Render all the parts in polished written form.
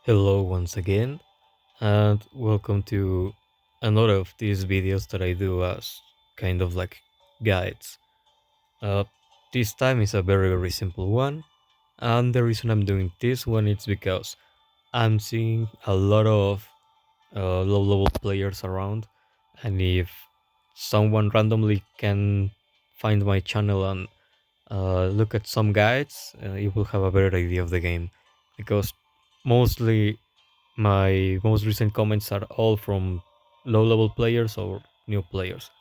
Hello once again, and welcome to another of these videos that I do as kind of like guides. Uh, this time is a very simple one, and the reason I'm doing this one is because I'm seeing a lot of low level players around, and if someone randomly can find my channel and look at some guides, you will have a better idea of the game because mostly my most recent comments are all from low level players or new players.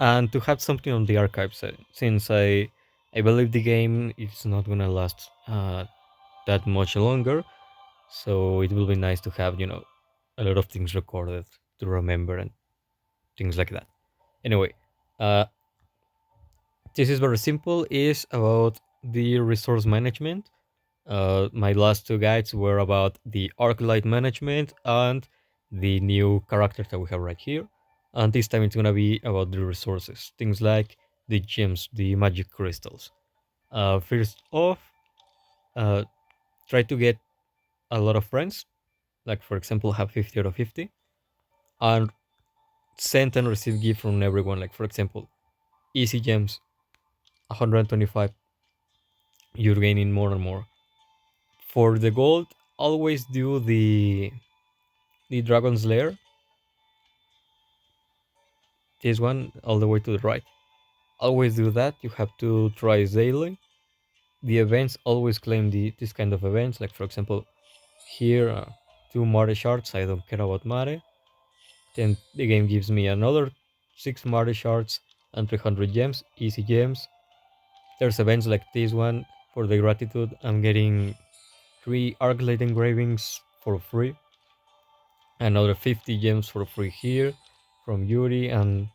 And to have something on the archives, since I believe the game is not gonna last that much longer, so it will be nice to have a lot of things recorded to remember and things like that. Anyway, uh, this is very simple. Is about the resource management. My last two guides were about the arc light management and the new character that we have right here. And this time it's gonna be about the resources, things like the gems, the magic crystals. First off, uh, try to get a lot of friends, like for example, have 50 out of 50, and send and receive gift from everyone. Like for example, easy gems, 125, you're gaining more and more. For the gold, always do the dragon's lair, this one all the way to the right. Always do that. You have to try daily. The events always claim this kind of events. Like for example, here two Mare shards. I don't care about Mare. Then the game gives me another six Mare shards and 300 gems, easy gems. There's events like this one for the gratitude. I'm getting three Arclight engravings for free. Another 50 gems for free here from Yuri, and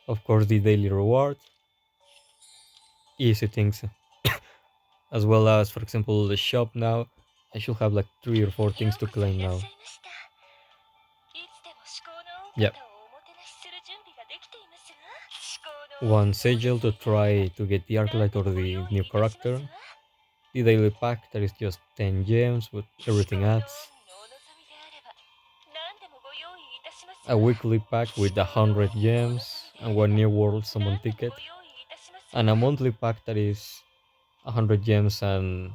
of course the daily reward. Easy things, as well as for example the shop now. I should have like three or four things to claim now. Yep. One sigil to try to get the Arclight or the new character. The daily pack that is just 10 gems, but everything adds. A weekly pack with 100 gems and one new world summon ticket. And a monthly pack that is 100 gems and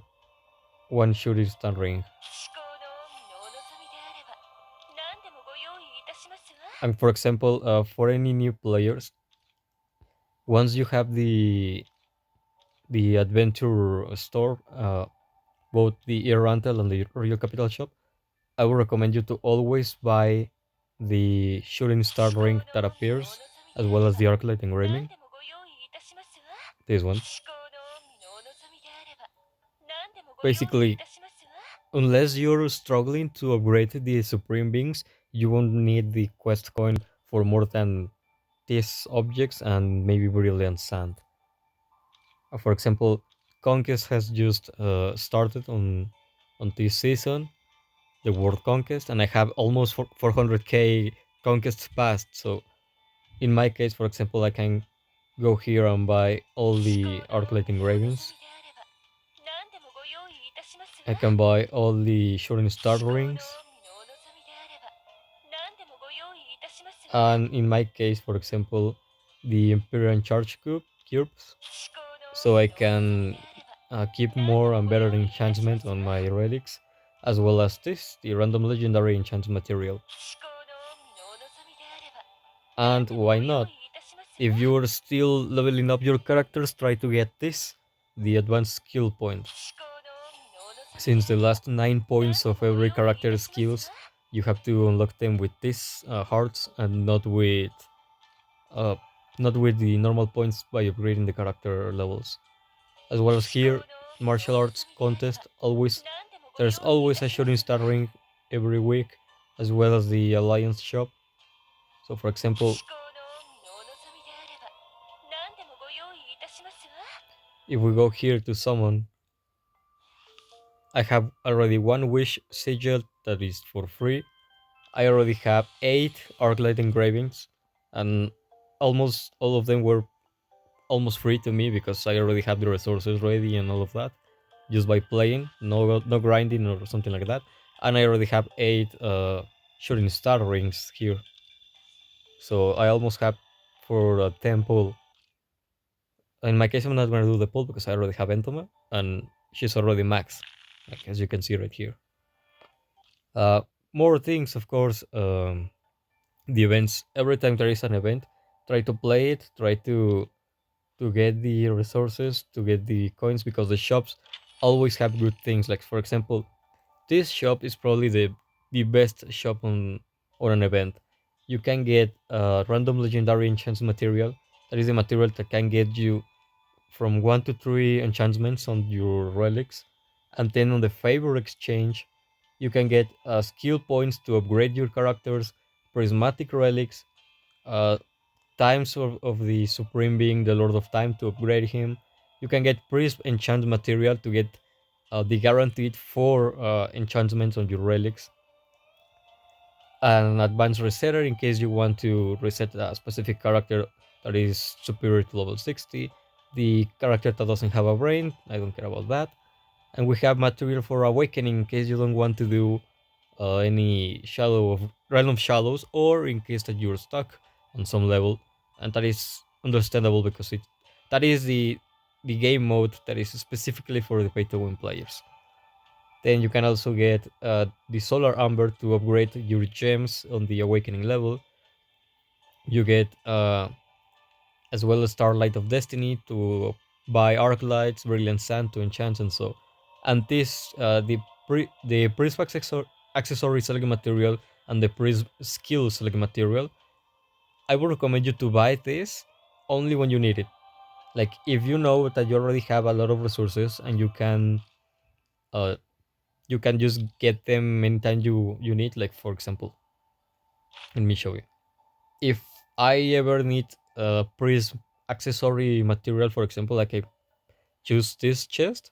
one shooting star ring. And for example, for any new players, once you have the adventure store, both the Air Rental and the Real Capital Shop, I would recommend you to always buy the shooting star ring that appears, as well as the Arclight engraving. This one. Basically, unless you're struggling to upgrade the Supreme Beings, you won't need the quest coin for more than these objects and maybe Brilliant Sand. For example, Conquest has just started on this season, the World Conquest, and I have almost 400k conquests passed. So in my case, for example, I can go here and buy all the Arclight engravings. I can buy all the shooting star rings. And in my case, for example, the Imperial Charge cubes, so I can keep more and better enchantment on my relics, as well as the random legendary enchant material. And why not? If you're still leveling up your characters, try to get the advanced skill point. Since the last 9 points of every character skills, you have to unlock them with these hearts and uh, not with the normal points by upgrading the character levels. As well as here, martial arts contest, there's always a shooting star ring every week, as well as the alliance shop. So for example, if we go here to summon, I have already one wish sigil that is for free. I already have 8 Arclight engravings, and almost all of them were almost free to me because I already have the resources ready and all of that. just by playing, no grinding or something like that. And I already have 8 shooting star rings here, so I almost have for a temple. In my case, I'm not gonna do the pull because I already have Entoma, and she's already max, like as you can see right here. Uh, More things, of course. The events. Every time there is an event, try to play it. Try to get the resources, to get the coins, because the shops always have good things. Like for example, this shop is probably the best shop on an event. You can get random legendary enchant material. That is the material that can get you from 1 to 3 enchantments on your relics, and then on the favor exchange, you can get skill points to upgrade your characters, prismatic relics, uh, times of the supreme being the lord of time to upgrade him. You can get prism enchant material to get the guaranteed 4 enchantments on your relics, an advanced resetter in case you want to reset a specific character that is superior to level 60, the character that doesn't have a brain, I don't care about that. And we have material for awakening in case you don't want to do any shadow of random shadows, or in case that you're stuck on some level. And that is understandable because it that is the game mode that is specifically for the pay to win players. Then you can also get the Solar Amber to upgrade your gems on the Awakening level. You get as well as Starlight of Destiny to buy Arc Lights, Brilliant Sand to enchant, and so. And this the Prism accessory select material and the Prism skill select material. I would recommend you to buy this only when you need it. Like if you know that you already have a lot of resources and uh, you can just get them anytime you need. Like for example, let me show you. If I ever need a prism accessory material, for example, like I choose this chest,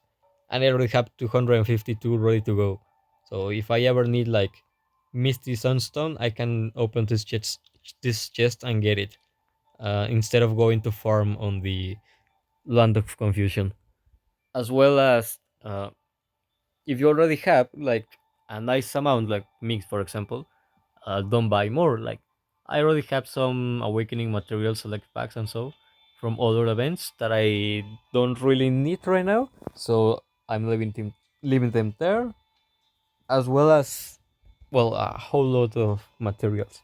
and I already have 252 ready to go. So if I ever need like Misty Sunstone, I can open this chest and get it, instead of going to farm on the Land of Confusion. As well as if you already have like a nice amount, like mix, for example, don't buy more. Like I already have some awakening material select packs and so from other events that I don't really need right now. So I'm leaving them there, as well as well a whole lot of materials.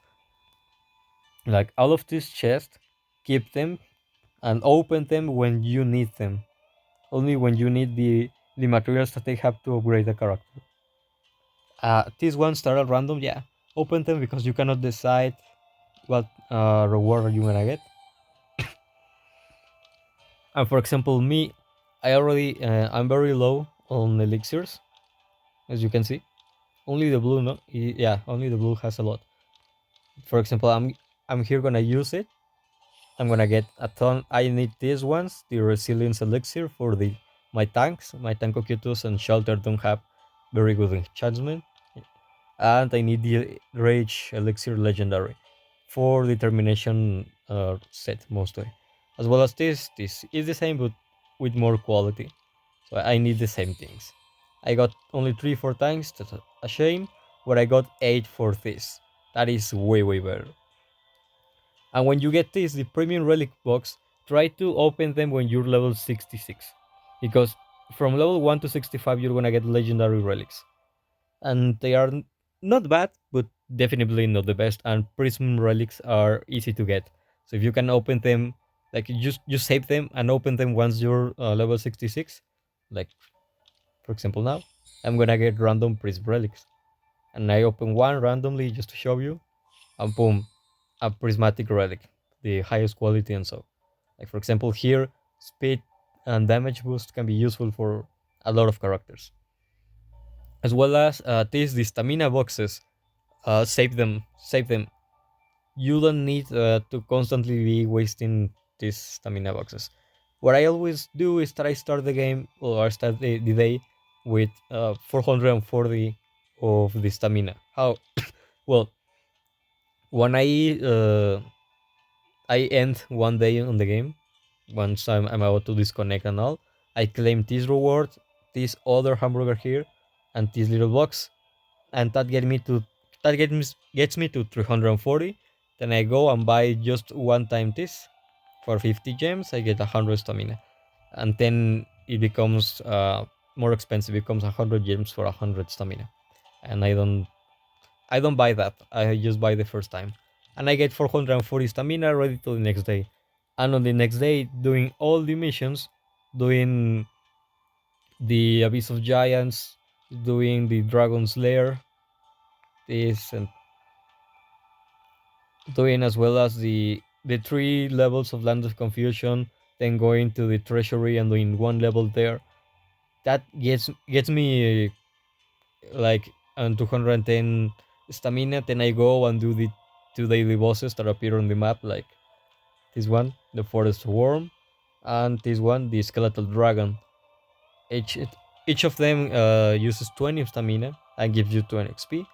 Like all of this chest, keep them and open them when you need them. Only when you need the materials that they have to upgrade the character. These ones start at random, yeah. Open them because you cannot decide what reward are you gonna get. And for example, me, I'm very low on elixirs, as you can see. Only the blue, no, yeah, only the blue has a lot. For example, I'm here gonna use it. I'm gonna get a ton. I need these ones, the resilience elixir for the my tanks. My tank Ocutus and shelter don't have very good enchantment, and I need the rage elixir legendary for determination set mostly, as well as this is the same but with more quality, so I need the same things. I got only 3 4 times, that's a shame, but I got 8 for this. That is way better. And when you get this, the premium relic box, try to open them when you're level 66, because from level 1 to 65 you're gonna get legendary relics, and they are not bad, but definitely not the best. And prism relics are easy to get, so if you can open them, like you just save them and open them once you're level 66. Like for example, now I'm gonna get random prism relics, and I open one randomly just to show you, and boom, a prismatic relic, the highest quality. And so, like for example here, speed and damage boost can be useful for a lot of characters, as well as the stamina boxes. Save them. You don't need to constantly be wasting these stamina boxes. What I always do is that I start the game, or I start the day with 440 of the stamina. How? Well, when I end one day on the game, once I'm about to disconnect and all, I claim this reward, this other hamburger here and this little box, and that gets me to 340. Then I go and buy just one time this for 50 gems. I get 100 stamina, and then it becomes more expensive. It becomes 100 gems for 100 stamina, and I don't buy that. I just buy the first time, and I get 440 stamina ready to the next day. And on the next day, doing all the missions, doing the Abyss of Giants, doing the Dragon's Lair, this and doing as well as the three levels of Land of Confusion, then going to the Treasury and doing one level there. That gets me like 210 stamina. Then I go and do the two daily bosses that appear on the map, like this one, the Forest Worm, and this one, the Skeletal Dragon. Each each of them uses 20 stamina and gives you 20 XP.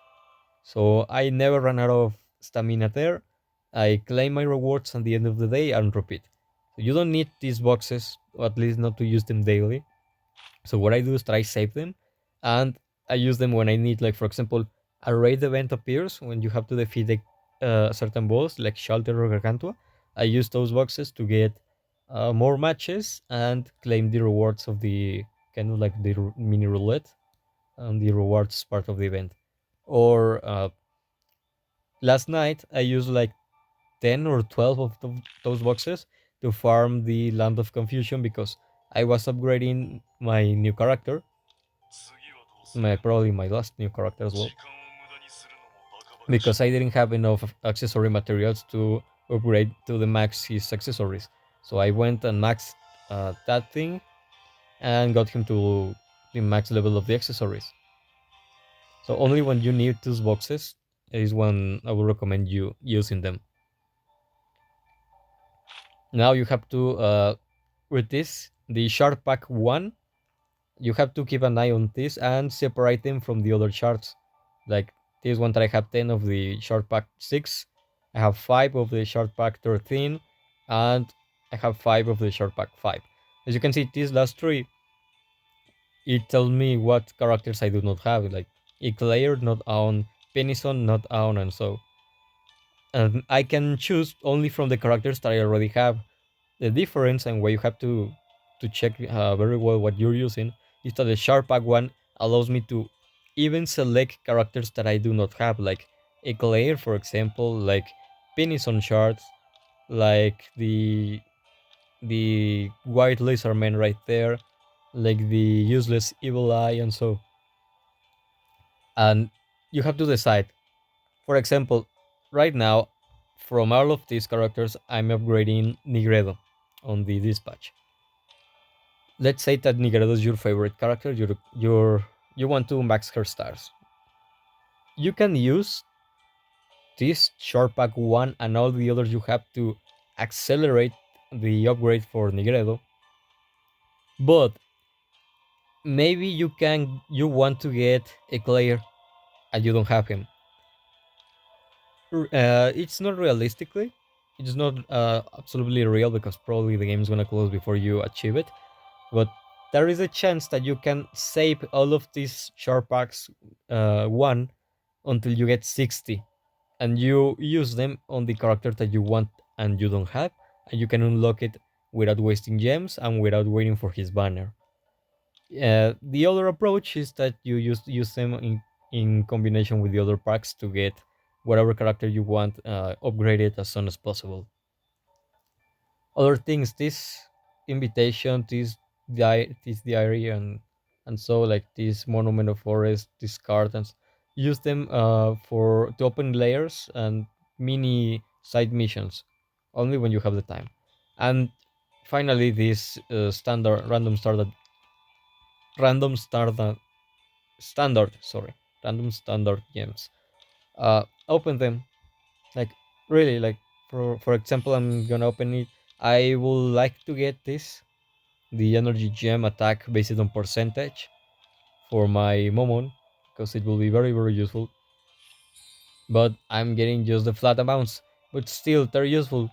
So I never run out of stamina there. I claim my rewards at the end of the day and repeat. So you don't need these boxes, or at least not to use them daily. So what I do is try save them, and I use them when I need, like for example, a raid event appears when you have to defeat a certain boss like Shelter or Gargantua. I use those boxes to get more matches and claim the rewards of the kind of like the mini roulette and the rewards part of the event. Or last night I used like 10 or 12 of those boxes to farm the Land of Confusion because I was upgrading my new character, probably my last new character as well, because I didn't have enough accessory materials to upgrade to the max his accessories. So I went and maxed that thing and got him to the max level of the accessories. So only when you need those boxes is when I would recommend you using them. Now you have to with this the shard pack 1, you have to keep an eye on this and separate them from the other shards. Like this one that I have 10 of the shard pack 6, I have 5 of the shard pack 13, and I have 5 of the shard pack 5. As you can see, these last 3, it tells me what characters I do not have, like Eclair not on, Penison not on, and so. And I can choose only from the characters that I already have. The difference and where you have to check very well what you're using is that the Sharp Pack one allows me to even select characters that I do not have, like Eclair, for example, like Penison shards, like the White Laser Man right there, like the Useless Evil Eye, and so. And you have to decide. For example, right now, from all of these characters, I'm upgrading Nigredo on the dispatch. Let's say that Nigredo is your favorite character. You want to max her stars. You can use this short pack one and all the others you have to accelerate the upgrade for Nigredo. But maybe you want to get Eclair and you don't have him. It's not realistically. It's not absolutely real because probably the game is gonna close before you achieve it. But there is a chance that you can save all of these shard packs one until you get 60, and you use them on the character that you want and you don't have, and you can unlock it without wasting gems and without waiting for his banner. The other approach is that you use them in combination with the other packs to get whatever character you want upgraded as soon as possible. Other things, this invitation, this diary, and so like this monument of forest, these cartons, use them for to open layers and mini side missions, only when you have the time. And finally, this standard random standard standard sorry random standard gems. Open them, like really, like for example, I'm gonna open it. I would like to get this, the energy gem attack based on percentage for my Momon, because it will be very very useful. But I'm getting just the flat amounts, but still they're useful.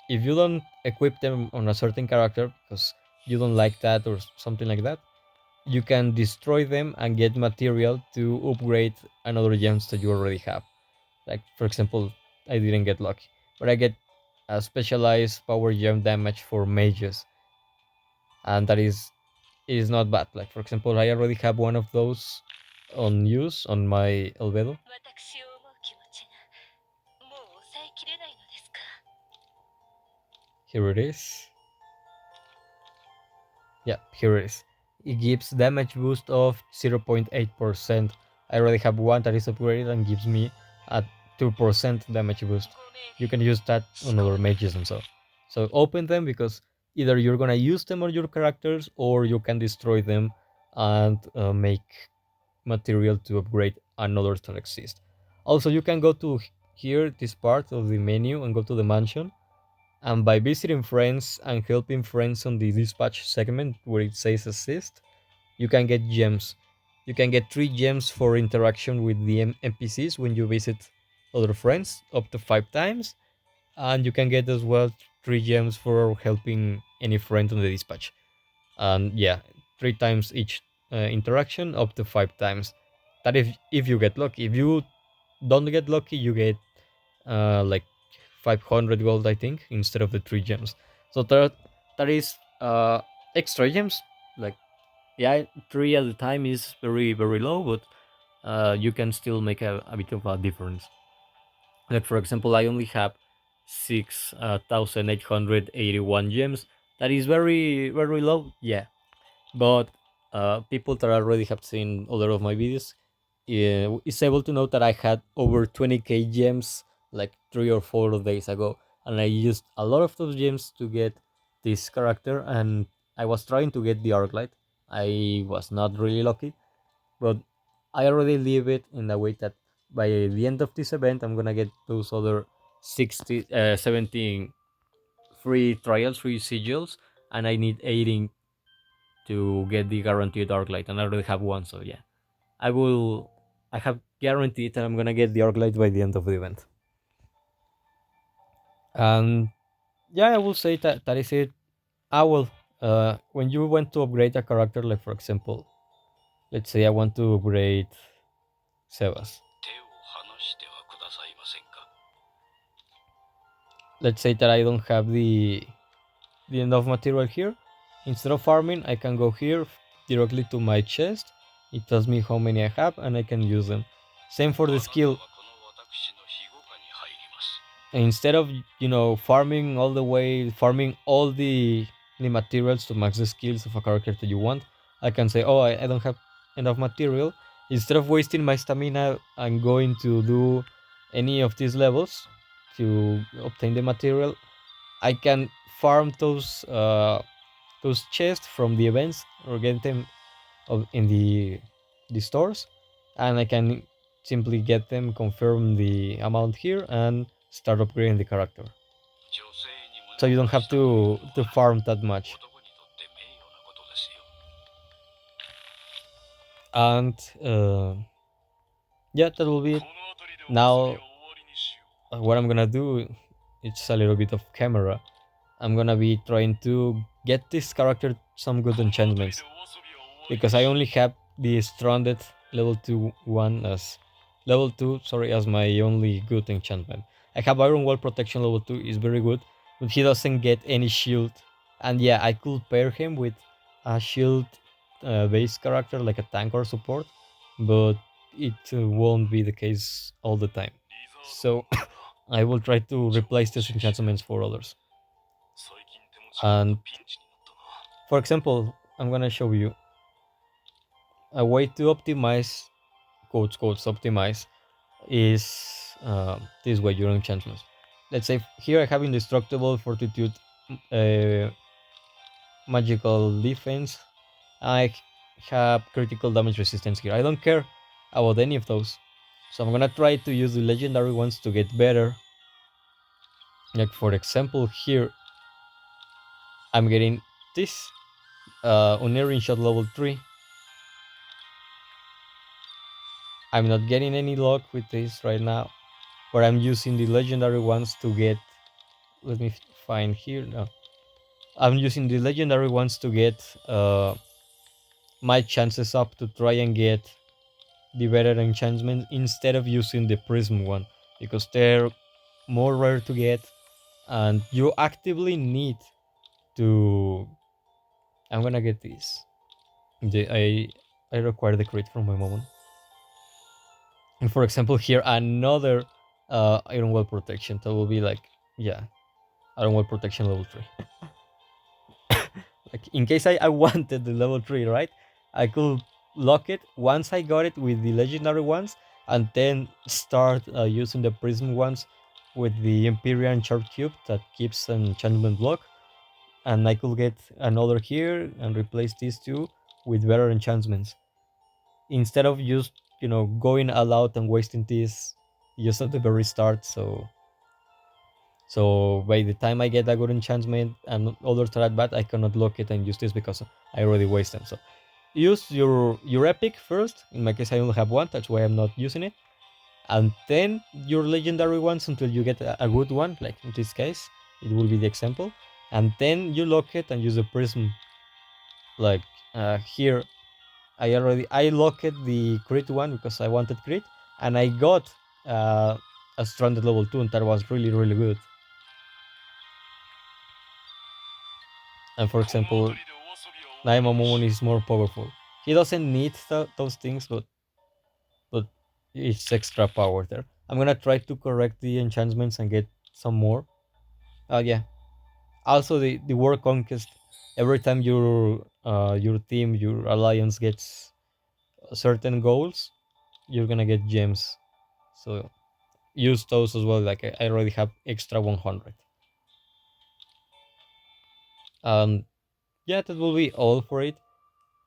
If you don't equip them on a certain character because you don't like that or something like that, you can destroy them and get material to upgrade another gems that you already have. Like for example, I didn't get lucky, but I get a specialized power gem damage for mages, and that is not bad. Like for example, I already have one of those on use on my Albedo. Here it is. Yeah, here it is. It gives damage boost of 0.8%. I already have one that is upgraded and gives me a 2% damage boost. You can use that on other mages and so. So open them because either you're gonna use them on your characters or you can destroy them and make material to upgrade another that exists. Also, you can go to here, this part of the menu, and go to the mansion, and by visiting friends and helping friends on the dispatch segment where it says assist, you can get gems. You can get 3 gems for interaction with the NPCs when you visit other friends, up to 5 times. And you can get as well 3 gems for helping any friend on the dispatch. And yeah, 3 times each interaction, up to 5 times. That if you get lucky. If you don't get lucky, you get like 500 gold, I think, instead of the 3 gems. So that is extra gems. Like yeah, 3 at a time is very very low, but you can still make a bit of a difference. Like for example, I only have 6,881 gems. That is very very low. Yeah, but people that already have seen a lot of my videos is able to know that I had over 20k gems like 3 or 4 days ago, and I used a lot of those gems to get this character, and I was trying to get the Arclight. I was not really lucky, but I already leave it in a way that by the end of this event, I'm gonna get those other 17 free trials, free sigils, and I need 18 to get the guaranteed Arclight, and I already have one. So yeah, I will. I have guaranteed that I'm gonna get the Arclight by the end of the event. And yeah, I will say that that is it. I will. When you want to upgrade a character, like for example, let's say I want to upgrade Sebas. Let's say that I don't have the enough material here. Instead of farming, I can go here directly to my chest. It tells me how many I have, and I can use them. Same for the skill. Instead of farming all the way, farming all the materials to max the skills of a character that you want, I can say, oh, I don't have enough material. Instead of wasting my stamina, I'm going to do any of these levels to obtain the material. I can farm those chests from the events or get them in the stores, and I can simply get them, confirm the amount here, and start upgrading the character. So you don't have to farm that much. And yeah, that will be it. Now, what I'm gonna do, it's a little bit of camera. I'm gonna be trying to get this character some good enchantments, because I only have the stranded level 2 one as level 2, sorry, as my only good enchantment. I have Iron Wall Protection level 2 is very good, but he doesn't get any shield. And yeah, I could pair him with a shield base character like a tank or support, but it won't be the case all the time. So I will try to replace these enchantments for others. And for example, I'm gonna show you a way to optimize, quotes optimize, is this way your enchantments. Let's say here I have indestructible, fortitude, uh, magical defense. I have critical damage resistance here. I don't care about any of those, so I'm gonna try to use the legendary ones to get better. Like for example, here I'm getting this Unerring Shot level 3. I'm not getting any luck with this right now, but I'm using the legendary ones to get. Let me find here. No, I'm using the legendary ones to get my chances up to try and get the better enchantment instead of using the prism one, because they're more rare to get and you actively need to. I'm gonna get this. I require the crit from my moment. And for example, here another Iron Wall protection. That will be like, yeah, Iron Wall protection level 3. Like in case I wanted the level 3, right? I could lock it once I got it with the legendary ones, and then start using the prism ones with the Empyrean Sharp Cube that keeps an enchantment block, and I could get another here and replace these two with better enchantments instead of just going all out and wasting this just at the very start. So by the time I get a good enchantment and others are bad, I cannot lock it and use this because I already waste them. So use your epic first. In my case, I only have one. That's why I'm not using it. And then your legendary ones until you get a good one. Like in this case, it will be the example. And then you lock it and use the prism. Like here, I locked the crit one because I wanted crit, and I got a stranded level 2, and that was really really good. And for example, Naimamon is more powerful. He doesn't need those things, but it's extra power there. I'm gonna try to correct the enchantments and get some more. Yeah. Also, the war conquest. Every time your team, your alliance gets certain goals, you're gonna get gems. So use those as well. Like I already have extra 100. Um, yeah, that will be all for it.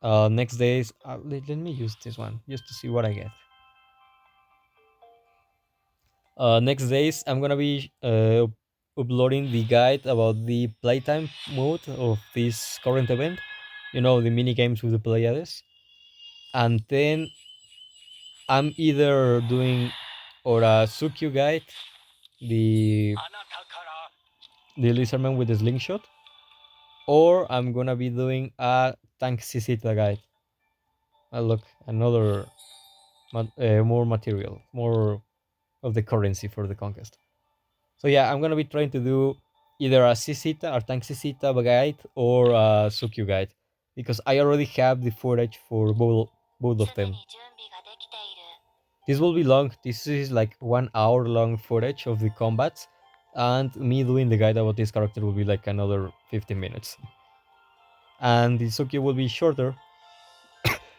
Next days, let me use this one just to see what I get. Next days, I'm gonna be uploading the guide about the playtime mode of this current event. The mini games with the Pleiades, and then I'm either doing or a Sukyu guide, the the lizardman with the slingshot, or I'm gonna be doing a tank Sisita guide. Look, another more material, more of the currency for the conquest. So yeah, I'm gonna be trying to do either a Sisita or tank Sisita guide or a Sukyu guide because I already have the footage for both of them. This will be long. This is like 1 hour long footage of the combats, and me doing the guide about this character will be like another 15 minutes. And the Sukyu will be shorter,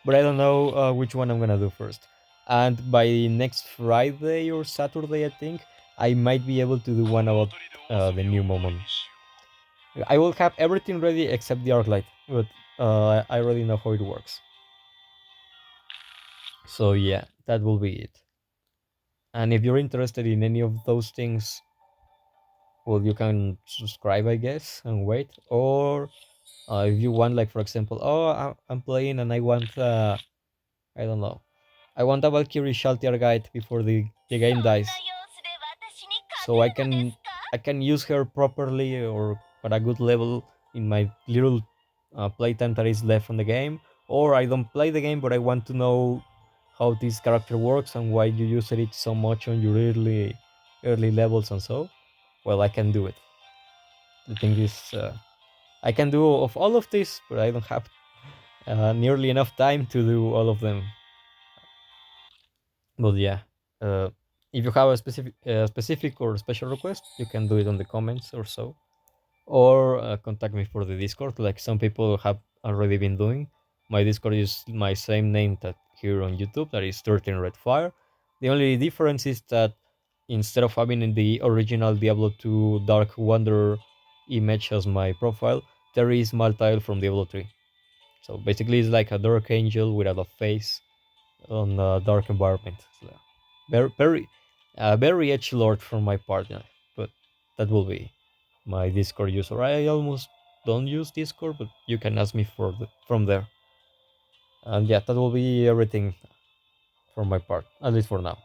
but I don't know which one I'm gonna do first. And by next Friday or Saturday, I think I might be able to do one about the new Momon. I will have everything ready except the Arclight, but I already know how it works. So yeah, that will be it. And if you're interested in any of those things, well, you can subscribe, I guess, and wait. Or if you want, like for example, oh, I'm playing and I want, I don't know, I want a Valkyrie Shaltier guide before the game dies, so I can use her properly or at a good level in my little playtime that is left on the game. Or I don't play the game, but I want to know how this character works and why you use it so much on your early levels and so. Well, I can do it. The thing is, I can do of all of this, but I don't have nearly enough time to do all of them. But yeah, uh, if you have a specific or special request, you can do it on the comments or so, or contact me for the Discord, like some people have already been doing. My Discord is my same name that here on YouTube, that is 13 Red Fire. The only difference is that instead of having in the original Diablo 2 Dark Wanderer image as my profile, there is Maltael from Diablo 3. So basically, it's like a dark angel without a face on a dark environment. So very edge lord from my part, yeah. But that will be my Discord user. I almost don't use Discord, but you can ask me from there. And yeah, that will be everything for my part, at least for now.